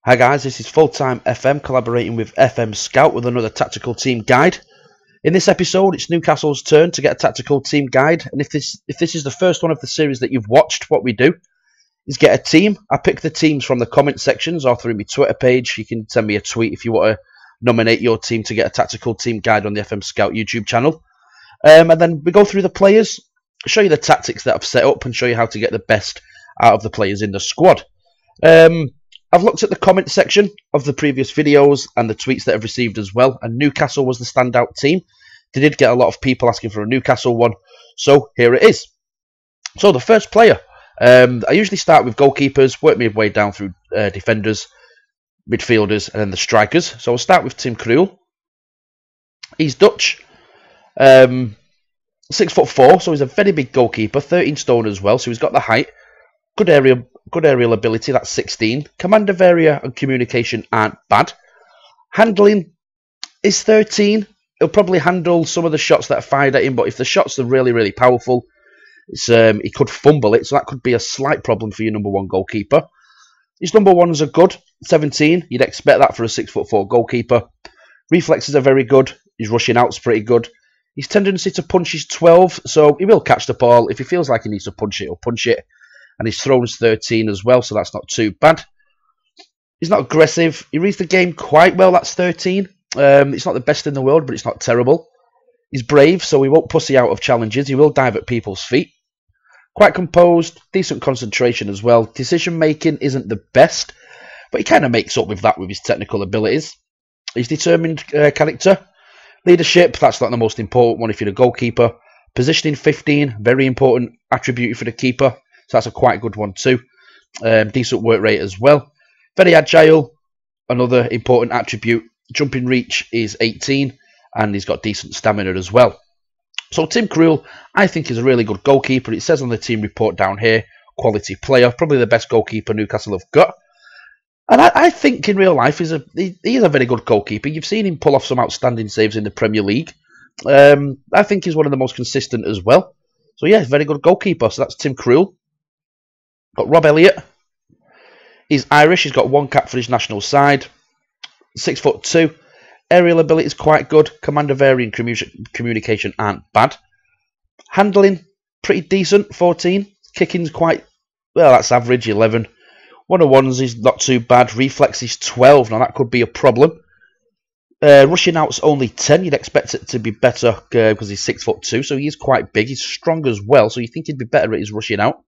Hi guys, this is FullTimeFM collaborating with FMScout with another tactical team guide. In this episode, it's Newcastle's turn to get a tactical team guide, and if this is the first one of the series that you've watched, what we do is get a team. I pick the teams from the comment sections or through my Twitter page. You can send me a tweet if you want to nominate your team to get a tactical team guide on the FMScout YouTube channel. And then we go through the players, show you the tactics that I've set up, and show you how to get the best out of the players in the squad. I've looked at the comment section of the previous videos and the tweets that I've received as well, and Newcastle was the standout team. They did get a lot of people asking for a Newcastle one, so here it is. So the first player, I usually start with goalkeepers, work my way down through defenders, midfielders, and then the strikers. So I'll start with Tim Krul. He's Dutch, 6'4", so he's a very big goalkeeper, 13 stone as well, so he's got the height. Good aerial ability, that's 16. Command of area and communication aren't bad. Handling is 13. He'll probably handle some of the shots that are fired at him, but if the shots are really, really powerful, he could fumble it, so that could be a slight problem for your number one goalkeeper. His number ones are good, 17. You'd expect that for a 6'4" goalkeeper. Reflexes are very good. His rushing out's pretty good. His tendency to punch is 12, so he will catch the ball. If he feels like he needs to punch it, he'll punch it. And his thrown's 13 as well, so that's not too bad. He's not aggressive. He reads the game quite well, that's 13. It's not the best in the world, but it's not terrible. He's brave, so he won't pussy out of challenges. He will dive at people's feet. Quite composed, decent concentration as well. Decision making isn't the best, but he kind of makes up with that with his technical abilities. He's determined character. Leadership, that's not the most important one if you're a goalkeeper. Positioning 15, very important attribute for the keeper. So that's a quite good one too. Decent work rate as well. Very agile, another important attribute. Jumping reach is 18, and he's got decent stamina as well. So Tim Krul, I think, is a really good goalkeeper. It says on the team report down here, quality player, probably the best goalkeeper Newcastle have got. And I think in real life he is a very good goalkeeper. You've seen him pull off some outstanding saves in the Premier League. I think he's one of the most consistent as well. So yeah, very good goalkeeper. So that's Tim Krul. Got Rob Elliott. He's Irish. He's got one cap for his national side. 6'2". Aerial ability is quite good. Command of area and communication aren't bad. Handling, pretty decent, 14. Kicking's quite, well, that's average, 11. 101s is not too bad. Reflex is 12. Now, that could be a problem. Rushing out's only 10. You'd expect it to be better because he's 6'2", so he is quite big. He's strong as well, so you think he'd be better at his rushing out.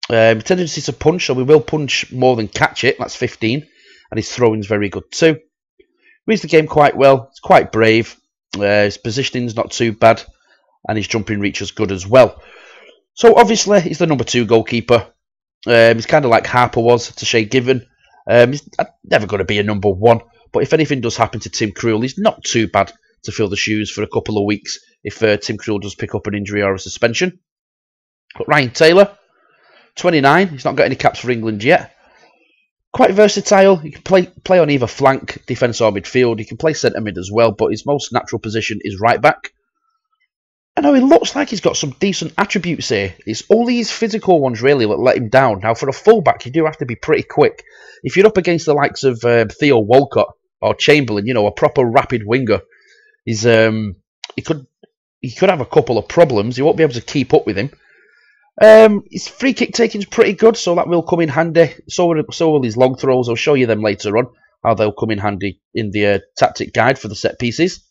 Tendency to punch, so we will punch more than catch it. That's 15. And his throwing's very good too. Reads the game quite well. He's quite brave. His positioning's not too bad. And his jumping reach is good as well. So obviously, he's the number 2 goalkeeper. He's kind of like Harper was to Shay Given. He's never going to be a number 1. But if anything does happen to Tim Krul, he's not too bad to fill the shoes for a couple of weeks if Tim Krul does pick up an injury or a suspension. But Ryan Taylor, 29. He's not got any caps for England yet. Quite versatile. He can play on either flank, defence or midfield. He can play centre mid as well, but his most natural position is right back. I know he looks like he's got some decent attributes here. It's only his physical ones really that let him down. Now for a fullback, you do have to be pretty quick. If you're up against the likes of Theo Walcott or Chamberlain, you know, a proper rapid winger, he could have a couple of problems. You won't be able to keep up with him. His free kick taking is pretty good, so that will come in handy. So will his long throws. I'll show you them later on, how they'll come in handy in the tactic guide for the set pieces.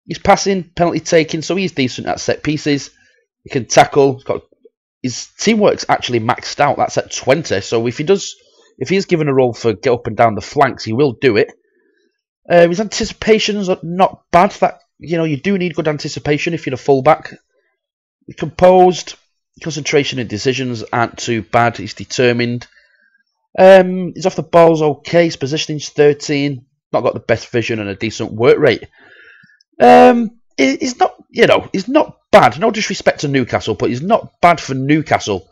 His passing, penalty taking, so he's decent at set pieces. He can tackle. His teamwork's actually maxed out. That's at 20. So if he is given a role for get up and down the flanks, he will do it. His anticipations are not bad. That, you know, you do need good anticipation if you're a fullback. He's composed. Concentration and decisions aren't too bad. He's determined. He's off the ball's okay. His positioning's 13. Not got the best vision and a decent work rate. He's not, you know, he's not bad. No disrespect to Newcastle, but he's not bad for Newcastle.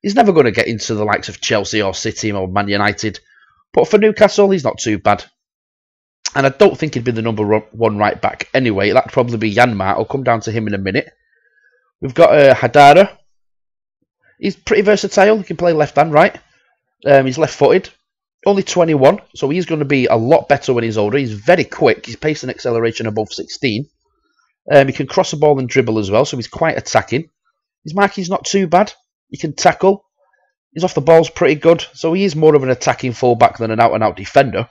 He's never going to get into the likes of Chelsea or City or Man United. But for Newcastle, he's not too bad. And I don't think he'd be the number 1 right back anyway. That'd probably be Yanmar. I'll come down to him in a minute. We've got Hadara. He's pretty versatile. He can play left and right. He's left-footed. Only 21, so he's going to be a lot better when he's older. He's very quick. His pace and acceleration above 16. He can cross the ball and dribble as well, so he's quite attacking. His marking's not too bad. He can tackle. His off the ball's pretty good, so he is more of an attacking fullback than an out-and-out defender.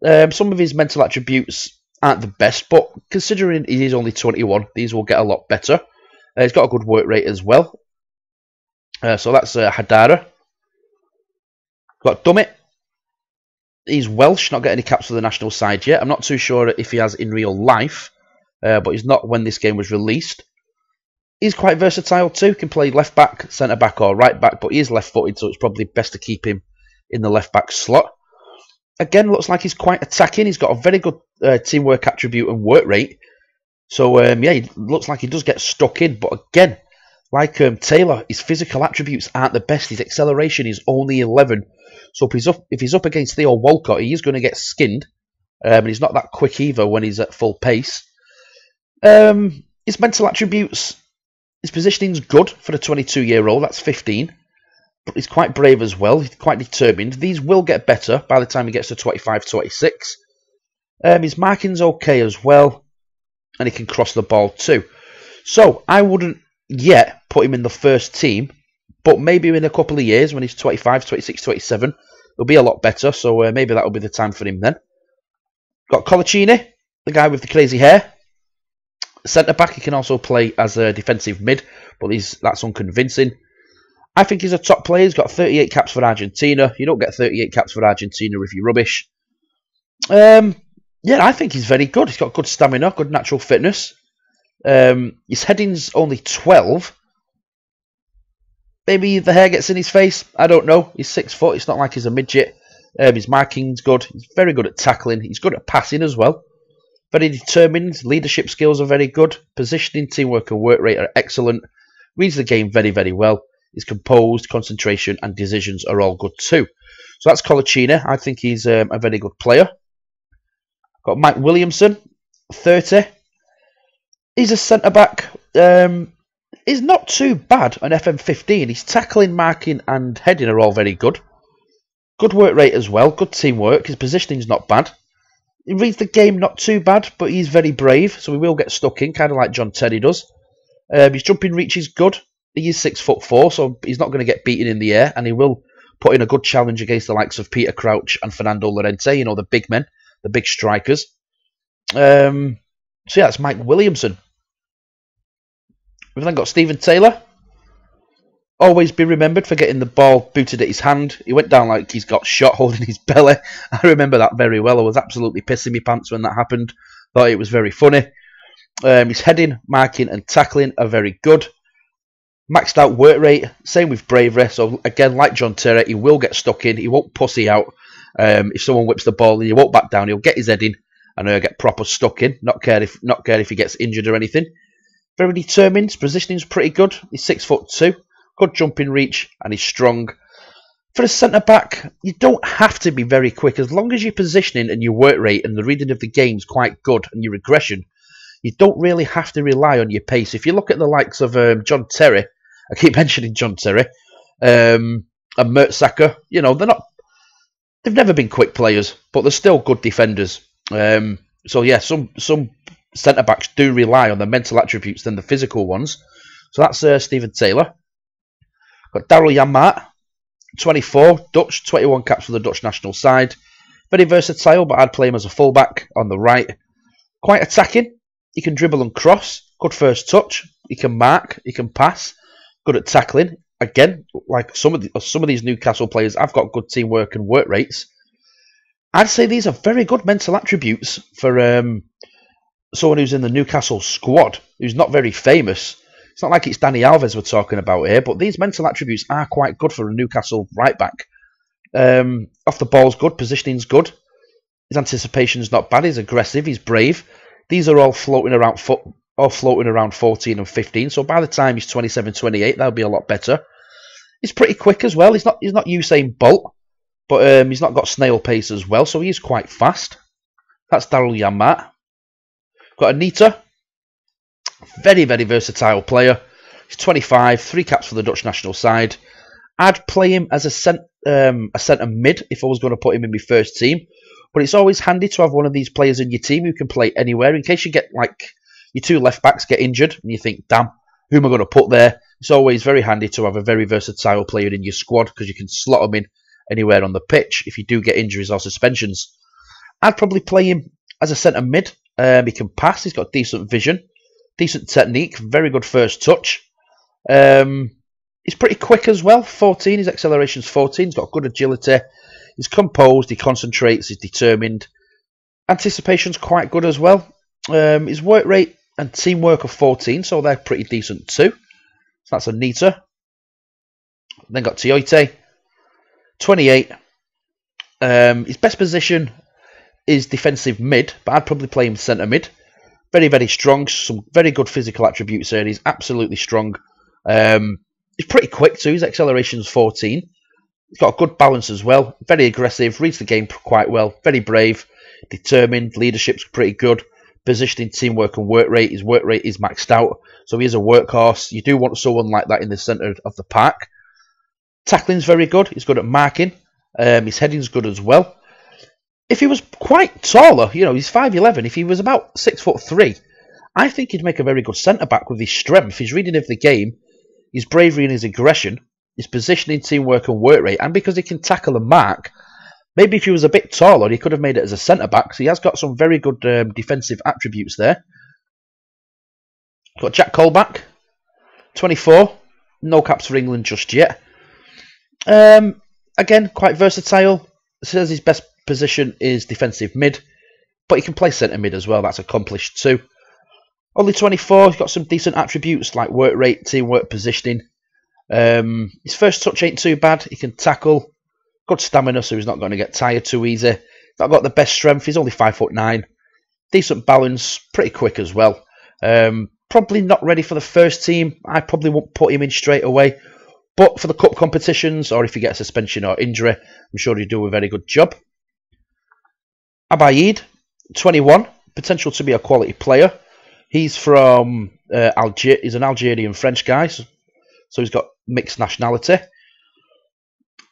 Some of his mental attributes aren't the best, but considering he is only 21, these will get a lot better. He's got a good work rate as well. So that's Hadara. Got Dummit. He's Welsh, not got any caps for the national side yet. I'm not too sure if he has in real life, but he's not when this game was released. He's quite versatile too, can play left back, centre back or right back, but he is left footed, so it's probably best to keep him in the left back slot. Again, looks like he's quite attacking. He's got a very good teamwork attribute and work rate. So yeah, he looks like he does get stuck in, but again, like Taylor, his physical attributes aren't the best. His acceleration is only 11. So if he's up against Theo Walcott, he is going to get skinned. And he's not that quick either when he's at full pace. His mental attributes, his positioning's good for a 22-year-old. That's 15. But he's quite brave as well. He's quite determined. These will get better by the time he gets to 25, 26. His marking's okay as well. And he can cross the ball too. So I wouldn't yet put him in the first team. But maybe in a couple of years, when he's 25, 26, 27, he'll be a lot better. So maybe that'll be the time for him then. Got Colaccini, the guy with the crazy hair. Centre-back, he can also play as a defensive mid, but that's unconvincing. I think he's a top player. He's got 38 caps for Argentina. You don't get 38 caps for Argentina if you're rubbish. Yeah, I think he's very good. He's got good stamina, good natural fitness. His heading's only 12. Maybe the hair gets in his face. I don't know. He's 6 foot. It's not like he's a midget. His marking's good. He's very good at tackling. He's good at passing as well. Very determined. Leadership skills are very good. Positioning, teamwork and work rate are excellent. Reads the game very, very well. He's composed. Concentration and decisions are all good too. So that's Colaccini. I think he's a very good player. Got Mike Williamson, 30. He's a centre-back. He's not too bad on FM15. His tackling, marking and heading are all very good. Good work rate as well. Good teamwork. His positioning's not bad. He reads the game not too bad, but he's very brave, so he will get stuck in, kind of like John Terry does. His jumping reach is good. He is 6'4", so he's not going to get beaten in the air, and he will put in a good challenge against the likes of Peter Crouch and Fernando Llorente, you know, the big men, the big strikers. So yeah, that's Mike Williamson. We've then got Stephen Taylor. Always be remembered for getting the ball booted at his hand. He went down like he's got shot holding his belly. I remember that very well. I was absolutely pissing me pants when that happened. Thought it was very funny. His heading, marking and tackling are very good. Maxed out work rate. Same with bravery. So again, like John Terry, he will get stuck in. He won't pussy out. If someone whips the ball, he won't back down. He'll get his head in and he'll get proper stuck in. Not care if he gets injured or anything. Very determined. His positioning's pretty good. He's 6'2". Good jumping reach and he's strong. For a centre-back, you don't have to be very quick. As long as your positioning and your work rate and the reading of the game is quite good and your aggression, you don't really have to rely on your pace. If you look at the likes of John Terry, I keep mentioning John Terry, and Mertesacker, you know, they've never been quick players, but they're still good defenders. So yeah, some centre-backs do rely on the mental attributes than the physical ones. So that's Stephen Taylor. Got Daryl Janmaat, 24, Dutch, 21 caps for the Dutch national side. Very versatile, but I'd play him as a fullback on the right. Quite attacking. He can dribble and cross. Good first touch. He can mark. He can pass. Good at tackling. Again, like some of these Newcastle players, I've got good teamwork and work rates. I'd say these are very good mental attributes for someone who's in the Newcastle squad, who's not very famous. It's not like it's Dani Alves we're talking about here, but these mental attributes are quite good for a Newcastle right-back. Off the ball's good, positioning's good. His anticipation's not bad, he's aggressive, he's brave. These are all floating around 14 and 15, so by the time he's 27, 28, that'll be a lot better. He's pretty quick as well. He's not Usain Bolt, but he's not got snail pace as well, so he is quite fast. That's Daryl Janmaat. Got Anita. Very, very versatile player. He's 25, 3 caps for the Dutch national side. I'd play him as a centre mid if I was going to put him in my first team. But it's always handy to have one of these players in your team who can play anywhere in case you get like your two left backs get injured and you think, damn, who am I going to put there? It's always very handy to have a very versatile player in your squad because you can slot them in anywhere on the pitch if you do get injuries or suspensions. I'd probably play him as a centre mid. He can pass. He's got decent vision, decent technique, very good first touch. He's pretty quick as well. 14. His acceleration's 14. He's got good agility. He's composed. He concentrates. He's determined. Anticipation's quite good as well. His work rate and teamwork are 14, so they're pretty decent too. So that's a neater. Then got Tiote, 28. His best position is defensive mid, but I'd probably play him centre mid. Very, very strong. Some very good physical attributes there. He's absolutely strong. He's pretty quick too. His acceleration's 14. He's got a good balance as well. Very aggressive. Reads the game quite well. Very brave. Determined. Leadership's pretty good. Positioning, teamwork and work rate. His work rate is maxed out. So he is a workhorse. You do want someone like that in the centre of the park. Tackling's very good. He's good at marking. His heading's good as well. If he was quite taller, you know, he's 5'11". If he was about 6'3", I think he'd make a very good centre-back with his strength, his reading of the game, his bravery and his aggression, his positioning, teamwork and work rate, and because he can tackle and mark, maybe if he was a bit taller, he could have made it as a centre-back. So he has got some very good defensive attributes there. Got Jack Colback, 24. No caps for England just yet. Again, quite versatile. It says his best position is defensive mid, but he can play centre mid as well. That's accomplished too. Only 24. He's got some decent attributes like work rate, teamwork, positioning. His first touch ain't too bad. He can tackle. Good stamina, so he's not going to get tired too easy. Not got the best strength. He's only 5'9". Decent balance. Pretty quick as well. Probably not ready for the first team. I probably won't put him in straight away. But for the cup competitions, or if you get a suspension or injury, I'm sure he'll do a very good job. Abaid, 21. Potential to be a quality player. He's from Algeria. He's an Algerian French guy, so he's got mixed nationality.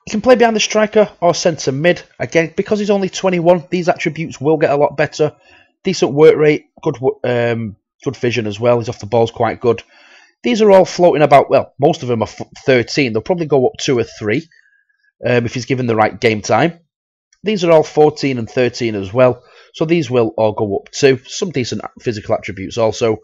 He can play behind the striker or centre mid. Again, because he's only 21, these attributes will get a lot better. Decent work rate, good vision as well. He's off the ball's quite good. These are all floating about. Well, most of them are 13. They'll probably go up 2 or 3 if he's given the right game time. These are all 14 and 13 as well. So these will all go up too. Some decent physical attributes also.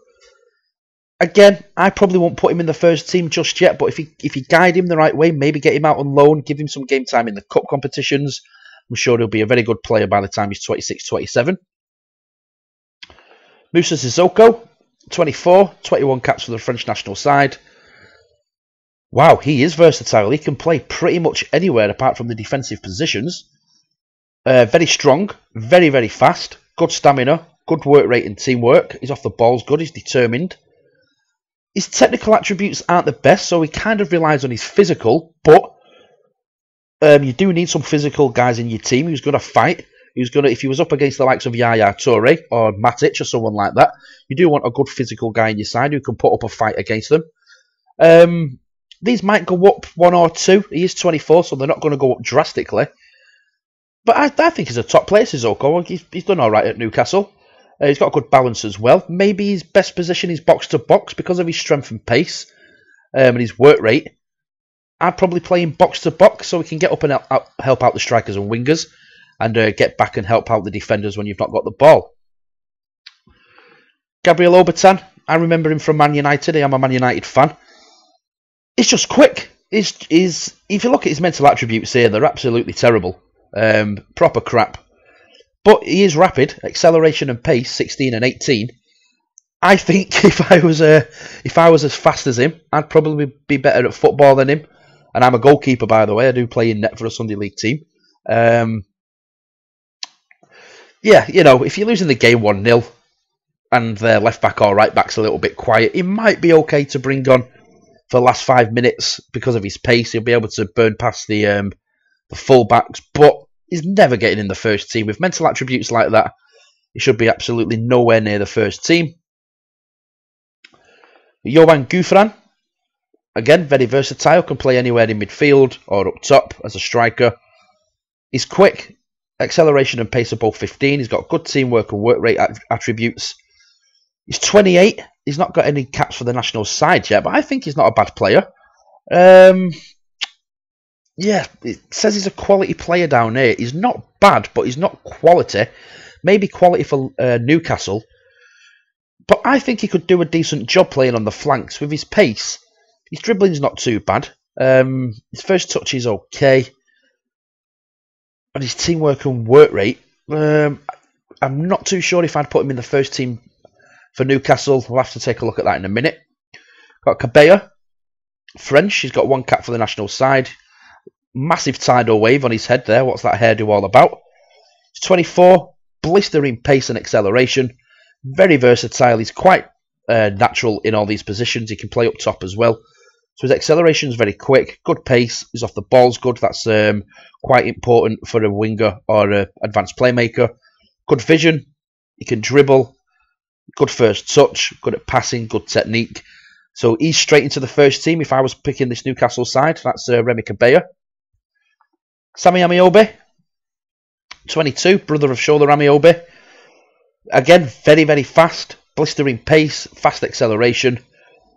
Again, I probably won't put him in the first team just yet, but if you guide him the right way, maybe get him out on loan, give him some game time in the cup competitions, I'm sure he'll be a very good player by the time he's 26, 27. Moussa Sissoko, 24, 21 caps for the French national side. Wow, he is versatile. He can play pretty much anywhere apart from the defensive positions. Very strong, very, very fast, good stamina, good work rate and teamwork. He's off the balls good, he's determined. His technical attributes aren't the best, so he kind of relies on his physical, but you do need some physical guys in your team who's going to fight. If he was up against the likes of Yaya Toure or Matic or someone like that, you do want a good physical guy in your side who can put up a fight against them. These might go up 1 or 2. He is 24, so they're not going to go up drastically. But I think he's a top player, Sissoko. He's done all right at Newcastle. He's got a good balance as well. Maybe his best position is box to box because of his strength and pace and his work rate. I'd probably play him box to box so he can get up and help out the strikers and wingers and get back and help out the defenders when you've not got the ball. Gabriel Obertan, I remember him from Man United. I am a Man United fan. He's just quick. If you look at his mental attributes here, they're absolutely terrible. Proper crap. But he is rapid, acceleration and pace, 16 and 18. I think if I was as fast as him, I'd probably be better at football than him. And I'm a goalkeeper, by the way. I do play in net for a Sunday League team. Yeah, you know, if you're losing the game 1-0 and their left back or right back's a little bit quiet, it might be okay to bring on for the last 5 minutes because of his pace. He'll be able to burn past the fullbacks, but he's never getting in the first team. With mental attributes like that, he should be absolutely nowhere near the first team. Johan Gouffran, Again, very versatile, can play anywhere in midfield or up top as a striker. He's quick, acceleration and pace are both 15. He's got good teamwork and work rate attributes. He's 28. He's not got any caps for the national side yet, but I think he's not a bad player. Yeah, it says he's a quality player down here. He's not bad, but he's not quality. Maybe quality for Newcastle. But I think he could do a decent job playing on the flanks with his pace. His dribbling's not too bad. His first touch is okay. And his teamwork and work rate, I'm not too sure if I'd put him in the first team for Newcastle. We'll have to take a look at that in a minute. Got Cabella, French. He's got 1 cap for the national side. Massive tidal wave on his head there. What's that hairdo all about? He's 24. Blistering pace and acceleration. Very versatile. He's quite natural in all these positions. He can play up top as well. So his acceleration is very quick. Good pace. He's off the ball's good. That's quite important for a winger or an advanced playmaker. Good vision. He can dribble. Good first touch. Good at passing. Good technique. So he's straight into the first team if I was picking this Newcastle side. That's Remy Cabella. Sammy Amiobi, 22, brother of Shola Amiobi. Again, very, very fast, blistering pace, fast acceleration.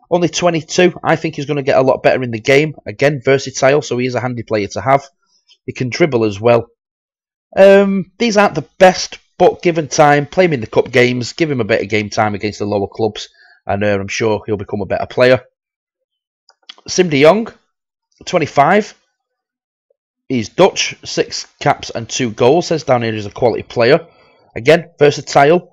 Only 22. I think he's going to get a lot better in the game. Again, versatile, so he is a handy player to have. He can dribble as well. These aren't the best, but given time, play him in the cup games, give him a bit of game time against the lower clubs, and I'm sure he'll become a better player. Sim de Jong, 25. He's Dutch, 6 caps and 2 goals. Says down here he's a quality player. Again, versatile.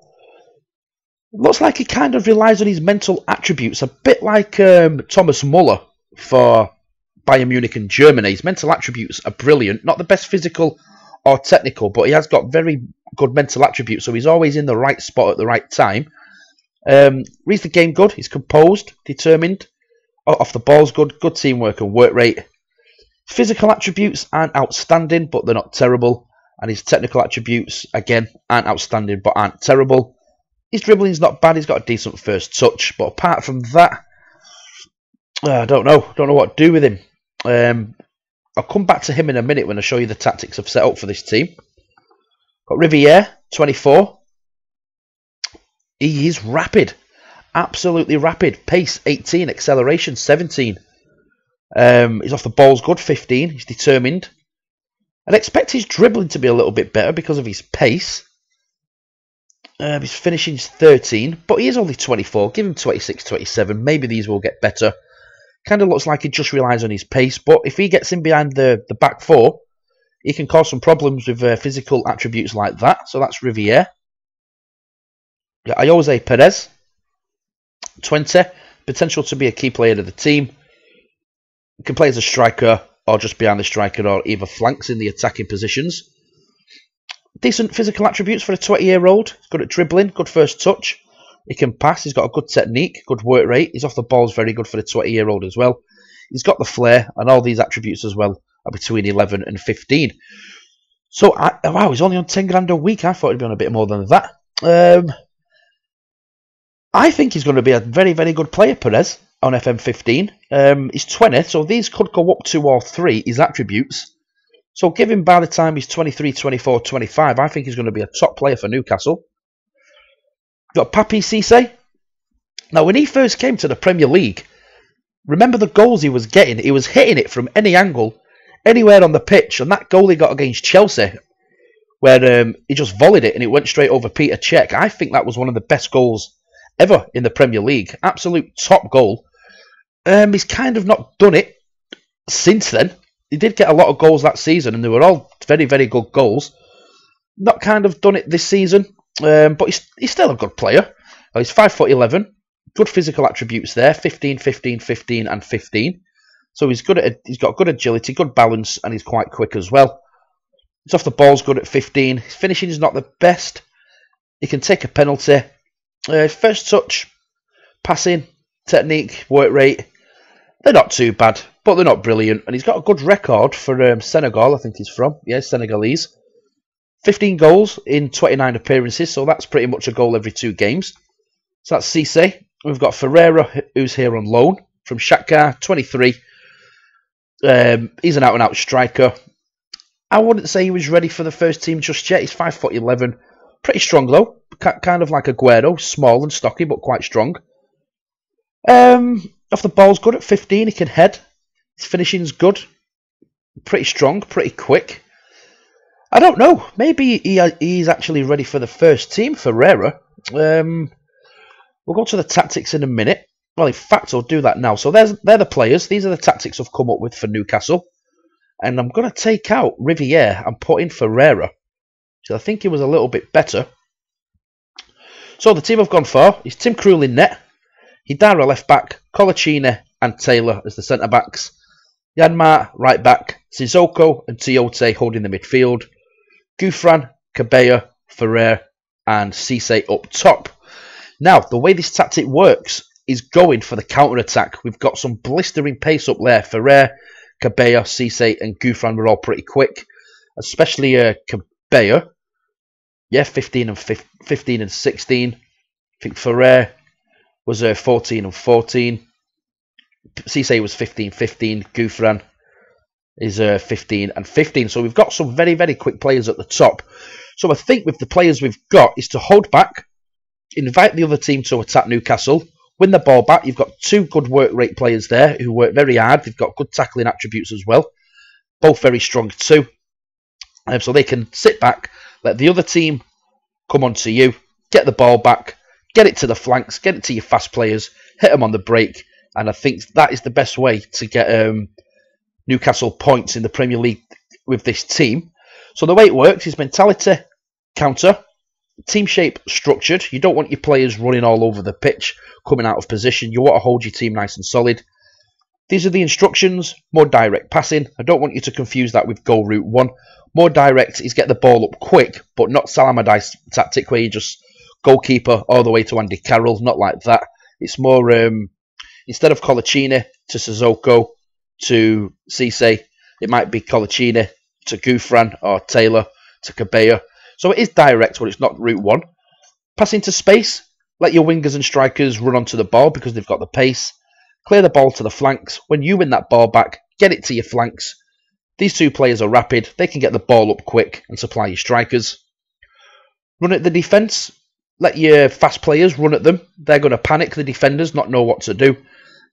Looks like he kind of relies on his mental attributes, a bit like Thomas Muller for Bayern Munich and Germany. His mental attributes are brilliant. Not the best physical or technical, but he has got very good mental attributes, so he's always in the right spot at the right time. Reads the game good. He's composed, determined. Off the ball's good. Good teamwork and work rate. Physical attributes aren't outstanding, but they're not terrible. And his technical attributes, again, aren't outstanding, but aren't terrible. His dribbling's not bad. He's got a decent first touch. But apart from that, I don't know. Don't know what to do with him. I'll come back to him in a minute when I show you the tactics I've set up for this team. Got Riviere, 24. He is rapid. Absolutely rapid. Pace, 18. Acceleration, 17. He's off the ball's good, 15. He's determined. I'd expect his dribbling to be a little bit better because of his pace. His finishing's 13, but he is only 24. Give him 26, 27. Maybe these will get better. Kind of looks like he just relies on his pace, but if he gets in behind the back four, he can cause some problems with physical attributes like that. So that's Riviere. Jose Perez, 20. Potential to be a key player of the team. He can play as a striker or just behind the striker or either flanks in the attacking positions. Decent physical attributes for a 20-year-old. He's good at dribbling, good first touch. He can pass, he's got a good technique, good work rate. He's off the ball, is very good for the 20-year-old as well. He's got the flair, and all these attributes as well are between 11 and 15. So, wow, he's only on 10 grand a week. I thought he'd be on a bit more than that. I think he's going to be a very, very good player, Perez, on FM15. He's 20, so these could go up 2 or 3, his attributes. So give him by the time he's 23, 24, 25, I think he's going to be a top player for Newcastle. Got Papi Cisse. Now, when he first came to the Premier League, remember the goals he was getting? He was hitting it from any angle, anywhere on the pitch. And that goal he got against Chelsea, where he just volleyed it and it went straight over Peter Cech. I think that was one of the best goals ever in the Premier League. Absolute top goal. He's kind of not done it since then. He did get a lot of goals that season, and they were all very, very good goals. Not kind of done it this season, but he's still a good player. He's 5'11", good physical attributes there, 15, 15, 15, and 15. So he's good at he's got good agility, good balance, and he's quite quick as well. He's off the ball's good at 15. His finishing is not the best. He can take a penalty. First touch, passing, technique, work rate, they're not too bad, but they're not brilliant. And he's got a good record for Senegal, I think he's from. Yeah, Senegalese. 15 goals in 29 appearances, so that's pretty much a goal every 2 games. So that's Cisse. We've got Ferreira, who's here on loan. from Shakhtar, 23. He's an out-and-out striker. I wouldn't say he was ready for the first team just yet. He's 5'11". Pretty strong, though. Kind of like Aguero. Small and stocky, but quite strong. Off the ball's good at 15. He can head. His finishing's good. Pretty strong, pretty quick. I don't know. Maybe he's actually ready for the first team, Ferreira. We'll go to the tactics in a minute. Well, in fact, I'll do that now. So they're the players. These are the tactics I've come up with for Newcastle. And I'm going to take out Riviere and put in Ferreira. So I think he was a little bit better. So the team I've gone for is Tim Krul in net. Hidara left back. Colaccini and Taylor as the centre backs. Yanmar right back. Sissoko and Tiote holding the midfield. Gouffran, Cabella, Ferrer and Cisse up top. Now, the way this tactic works is going for the counter-attack. We've got some blistering pace up there. Ferrer, Cabella, Cisse and Gouffran were all pretty quick. Especially Cabella. Yeah, 15 and 16. I think Ferrer was 14 and 14. Cisse was 15. Gouffran is 15 and 15. So we've got some very, very quick players at the top. So I think with the players we've got is to hold back, invite the other team to attack Newcastle, win the ball back. You've got two good work rate players there who work very hard. They've got good tackling attributes as well. Both very strong too. So they can sit back, let the other team come on to you, get the ball back, get it to the flanks, get it to your fast players, hit them on the break. And I think that is the best way to get Newcastle points in the Premier League with this team. So the way it works is mentality, counter, team shape structured. You don't want your players running all over the pitch, coming out of position. You want to hold your team nice and solid. These are the instructions. More direct passing. I don't want you to confuse that with goal route 1. More direct is get the ball up quick, but not Salamadais tactic where you just goalkeeper all the way to Andy Carroll. Not like that. It's more, instead of Colaccini to Sissoko to Cisse, it might be Colaccini to Gouffran or Taylor to Cabella. So it is direct, but it's not route 1. Passing to space. Let your wingers and strikers run onto the ball because they've got the pace. Clear the ball to the flanks. When you win that ball back, get it to your flanks. These two players are rapid. They can get the ball up quick and supply your strikers. Run at the defence. Let your fast players run at them. They're going to panic the defenders, not know what to do.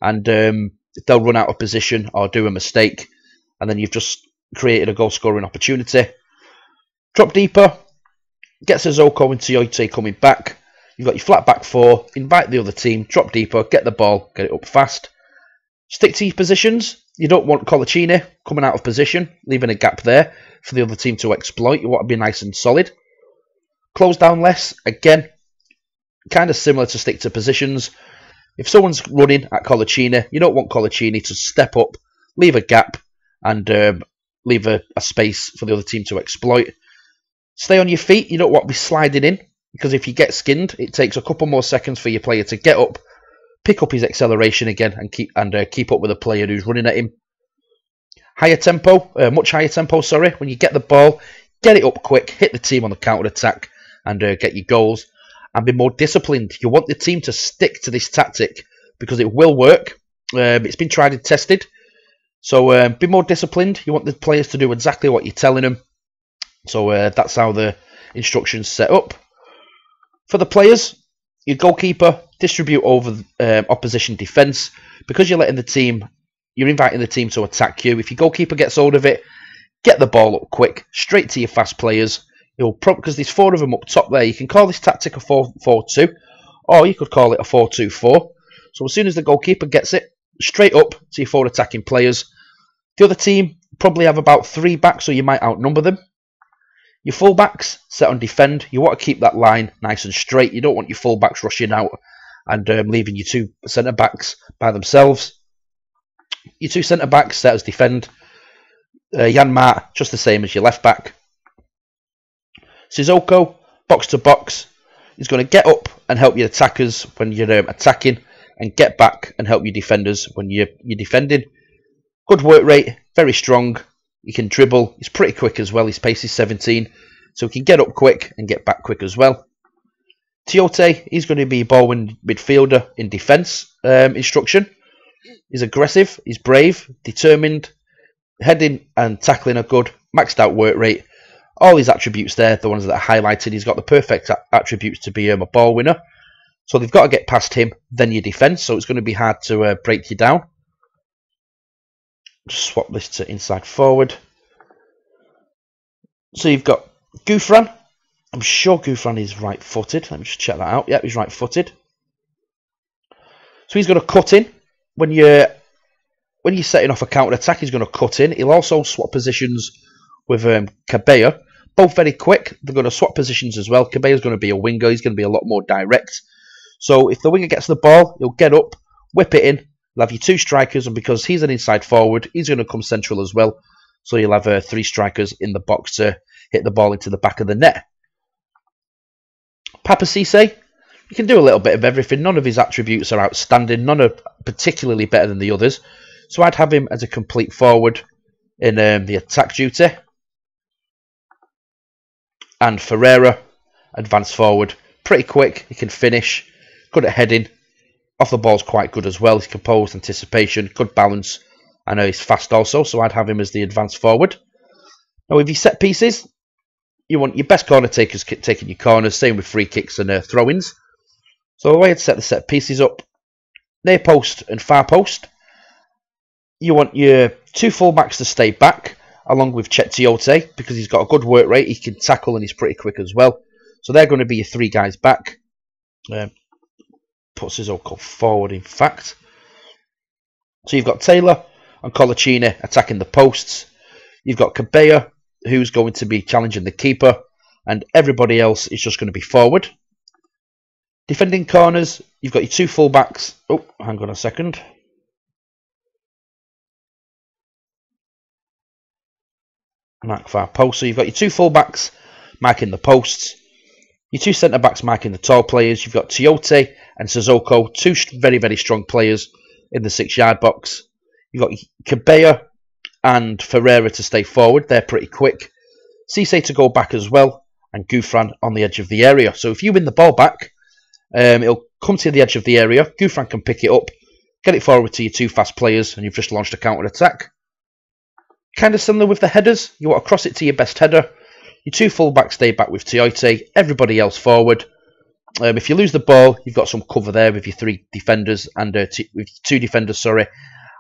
And they'll run out of position or do a mistake. And then you've just created a goal-scoring opportunity. Drop deeper. Get Sissoko and Tiote coming back. You've got your flat back 4. Invite the other team. Drop deeper. Get the ball. Get it up fast. Stick to your positions. You don't want Colaccini coming out of position, leaving a gap there for the other team to exploit. You want to be nice and solid. Close down less. Again, kind of similar to stick to positions. If someone's running at Colaccini, you don't want Colaccini to step up, leave a gap, and leave a space for the other team to exploit. Stay on your feet. You don't want to be sliding in, because if you get skinned, it takes a couple more seconds for your player to get up, pick up his acceleration again, and keep up with the player who's running at him. Higher tempo, much higher tempo, sorry. When you get the ball, get it up quick, hit the team on the counter-attack, and get your goals. And be more disciplined. You want the team to stick to this tactic, because it will work. It's been tried and tested. So be more disciplined. You want the players to do exactly what you're telling them. So that's how the instructions set up. For the players, your goalkeeper, distribute over opposition defence. Because you're inviting the team to attack you. If your goalkeeper gets hold of it, get the ball up quick, straight to your fast players. Because there's 4 of them up top there. You can call this tactic a 4-4-2, or you could call it a 4-2-4. So as soon as the goalkeeper gets it, straight up to your 4 attacking players. The other team probably have about 3 backs, so you might outnumber them. Your fullbacks set on defend. You want to keep that line nice and straight. You don't want your fullbacks rushing out and leaving your 2 centre-backs by themselves. Your 2 centre-backs set as defend. Yanmar, just the same as your left-back. Sissoko, box to box, is going to get up and help your attackers when you're attacking, and get back and help your defenders when you're defending. Good work rate, very strong. He can dribble. He's pretty quick as well. His pace is 17, so he can get up quick and get back quick as well. Tiote, he's going to be a ball-winning midfielder in defence instruction. He's aggressive, he's brave, determined, heading and tackling are good, maxed out work rate. All his attributes there, the ones that are highlighted, he's got the perfect attributes to be a ball winner. So they've got to get past him, then your defence, so it's going to be hard to break you down. Just swap this to inside forward. So you've got Gouffran. I'm sure Gouffran is right-footed. Let me just check that out. Yep, he's right-footed. So he's going to cut in. When you're setting off a counter-attack, he's going to cut in. He'll also swap positions with Cabella. Both very quick. They're going to swap positions as well. Cabella's going to be a winger. He's going to be a lot more direct. So if the winger gets the ball, he'll get up, whip it in. You'll have your 2 strikers, and because he's an inside forward, he's going to come central as well. So you'll have 3 strikers in the box to hit the ball into the back of the net. Papa Cisse, he can do a little bit of everything. None of his attributes are outstanding. None are particularly better than the others. So I'd have him as a complete forward in the attack duty. And Ferreira, advanced forward. Pretty quick. He can finish. Good at heading. Off the ball's quite good as well. He's composed, anticipation, good balance. I know he's fast also, so I'd have him as the advanced forward. Now with your set pieces, you want your best corner takers taking your corners, same with free kicks and throw-ins. So the way I'd set the set pieces up, near post and far post, you want your 2 fullbacks to stay back, along with Chet Tiote, because he's got a good work rate, he can tackle and he's pretty quick as well. So they're going to be your 3 guys back. Puts Sissoko forward, in fact. So you've got Taylor and Colaccini attacking the posts. You've got Cabella, who's going to be challenging the keeper, and everybody else is just going to be forward. Defending corners, you've got your 2 fullbacks. Oh, hang on a second. Mark far post. So you've got your 2 fullbacks marking the posts. Your 2 centre-backs marking the tall players. You've got Tiote and Sissoko, 2 very, very strong players in the 6-yard box. You've got Cabella and Ferreira to stay forward. They're pretty quick. Cisse to go back as well, and Gouffran on the edge of the area. So if you win the ball back, it'll come to the edge of the area. Gouffran can pick it up, get it forward to your 2 fast players, and you've just launched a counter-attack. Kind of similar with the headers. You want to cross it to your best header. Your 2 fullbacks stay back with Tiote. Everybody else forward. If you lose the ball, you've got some cover there with your 3 defenders and with 2 defenders, sorry,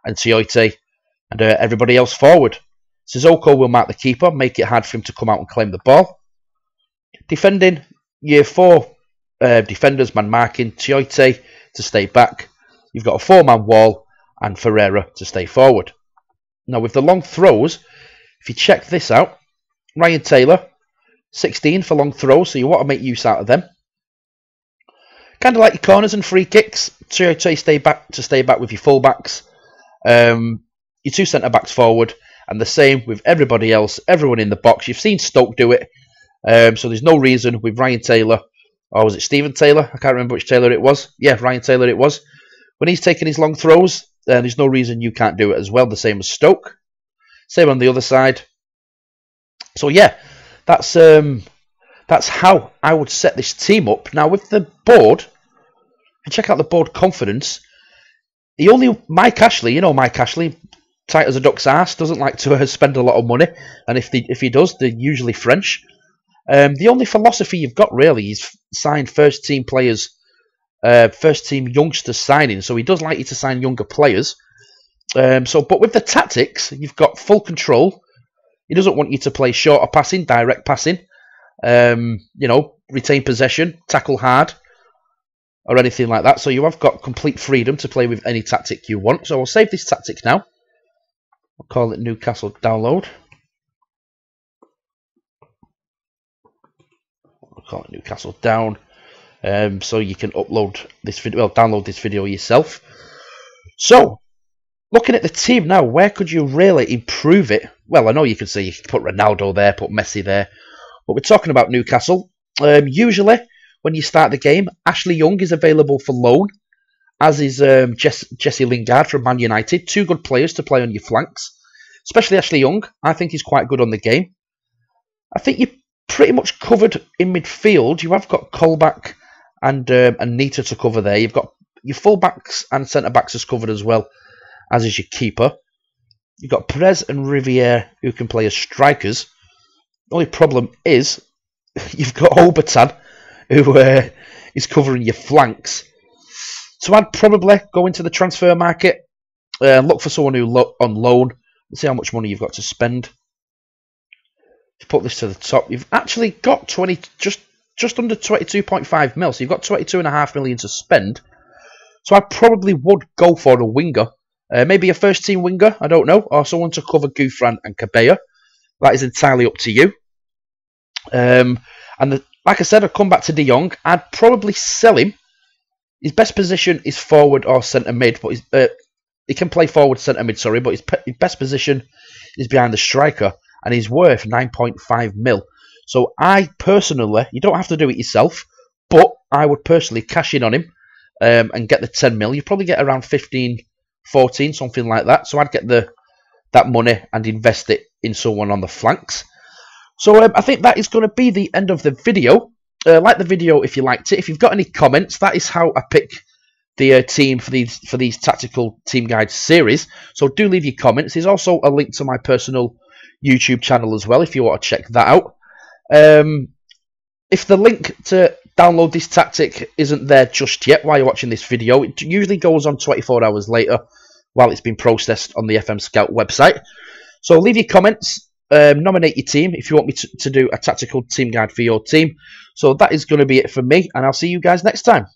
and Tiote, and everybody else forward. Sissoko will mark the keeper, make it hard for him to come out and claim the ball. Defending, your 4 defenders, man marking, Tiote to stay back. You've got a 4-man wall and Ferreira to stay forward. Now with the long throws, if you check this out, Ryan Taylor, 16 for long throws, so you want to make use out of them. Kind of like your corners and free kicks. Tiote stay back with your fullbacks. Your 2 centre-backs forward. And the same with everybody else, everyone in the box. You've seen Stoke do it. So there's no reason with Ryan Taylor, or was it Stephen Taylor? I can't remember which Taylor it was. Yeah, Ryan Taylor it was. When he's taking his long throws, there's no reason you can't do it as well. The same as Stoke. Same on the other side. So yeah, that's how I would set this team up. Now with the board, if you check out the board confidence, Mike Ashley, you know Mike Ashley, tight as a duck's arse, doesn't like to spend a lot of money, and if he does, they're usually French. The only philosophy you've got really is sign first team players, first team youngsters signing. So he does like you to sign younger players. But with the tactics, you've got full control. He doesn't want you to play shorter passing, direct passing. Retain possession, tackle hard, or anything like that. So you have got complete freedom to play with any tactic you want. So I'll save this tactic now. I'll call it Newcastle download. I'll call it Newcastle down. So you can upload this video, well, download this video yourself. So, looking at the team now, where could you really improve it? Well, I know you can say you can put Ronaldo there, put Messi there, but we're talking about Newcastle. Usually, when you start the game, Ashley Young is available for loan, as is Jesse Lingard from Man United. 2 good players to play on your flanks, especially Ashley Young. I think he's quite good on the game. I think you're pretty much covered in midfield. You have got Colback and Nita to cover there. You've got your fullbacks and centre-backs is covered as well. as is your keeper. You've got Perez and Riviere who can play as strikers. The only problem is you've got Obertan who is covering your flanks. So I'd probably go into the transfer market, look for someone who on loan, and see how much money you've got to spend. If you put this to the top, you've actually got just under 22.5 mil, so you've got 22.5 million to spend. So I probably would go for a winger, maybe a first team winger, I don't know, or someone to cover Gouffran and Cabella. That is entirely up to you. Like I said, I'd come back to De Jong. I'd probably sell him. His best position is forward or centre mid, but he can play forward centre mid. Sorry, but his best position is behind the striker, and he's worth 9.5 mil. So I personally, you don't have to do it yourself, but I would personally cash in on him and get the 10 mil. You probably get around 15, 14, something like that. So I'd get that money and invest it in someone on the flanks. So I think that is going to be the end of the video. Like the video if you liked it. If you've got any comments, that is how I pick the team for these tactical team guide series. So do leave your comments. There's also a link to my personal YouTube channel as well if you want to check that out. If the link to download this tactic isn't there just yet while you're watching this video, it usually goes on 24 hours later while it's been processed on the FMScout website. So leave your comments. Nominate your team if you want me to do a tactical team guide for your team. So that is going to be it for me, and I'll see you guys next time.